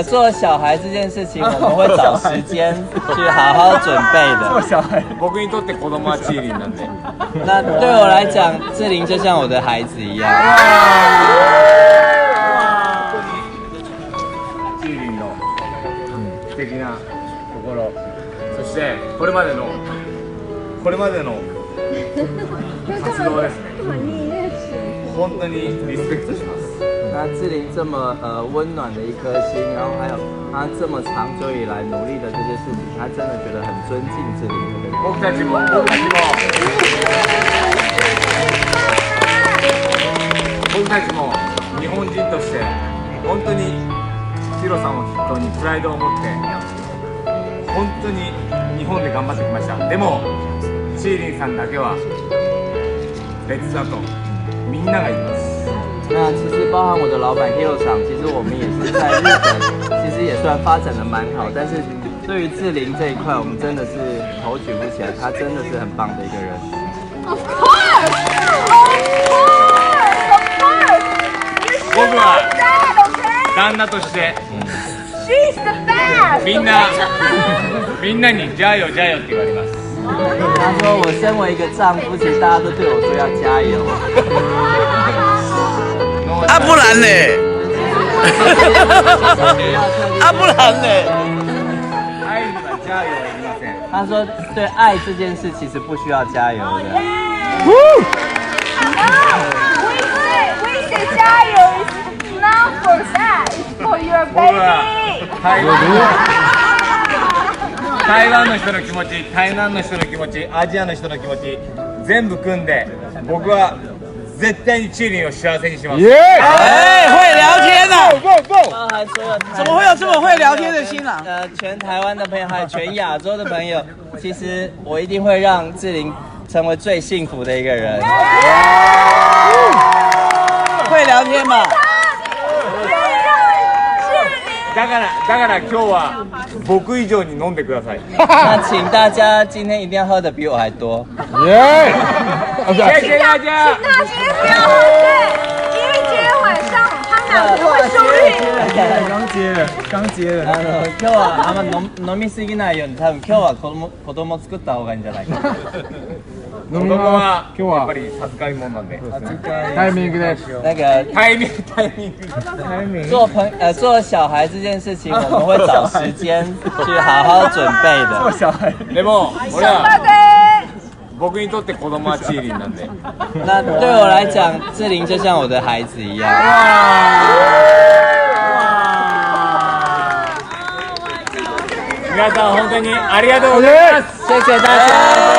做小孩这件事情，我们会找时间去好好准备的。做小孩。僕にとって子供はチーリンなんで。那对我来讲，志玲就像我的孩子一样。チーリンの素敵なところ、そしてこれまでの活動ですね。本当にリスペクトします。那志玲这么温暖的一颗心，然后还有她这么长久以来努力的这些事情，她真的觉得很尊敬志玲这个人。僕たちも日本人として本当にヒロさんを筆頭にプライドを持って本当に日本で頑張ってきました。でもチーリンさんだけは別だとみんなが言います。那其实包含我的老板 Hiro 厂，其实我们也是在日本，其实也算发展的蛮好，但是对于志玲这一块，我们真的是头举不起来，她真的是很棒的一个人。Of course, of course. 僕は旦那として She's the best. みんなにジャヨジャヨって言われます。他说我身为一个丈夫，其实大家都对我说要加油。啊不然呢？啊不然呢？愛にはジャヨはいりません。他说对爱这件事其实不需要加油的。We say 加油 is not for that, it's for your 僕は baby. 台湾の人の気持ち、台南の人の気持ち、アジアの人の気持ち全部組んで僕は絶対にチーリンを幸せにします。哎，会聊天呐！包含所有怎么会有这么会聊天的新郎？全台湾的朋友，还有全亚洲的朋友，其实我一定会让志玲成为最幸福的一个人。会聊天嘛？だから今日は僕以上に飲んでください。那请大家今天一定要喝的比我还多。谢谢大家。那今天不要喝醉，因为今天晚上他们两个会输赢。刚接了。今日はあんま飲みすぎないように、多分今日は子供作った方がいいんじゃないかな。子供はやっぱり授かり物なんで。タイミングです。那个タイミング。做小孩这件事情，我们会找时间去好好准备的。做小孩。でも俺は僕にとって子供はチーリンなんで。那对我来讲，志玲就像我的孩子一样。皆さん本当にありがとうございます。谢谢大家。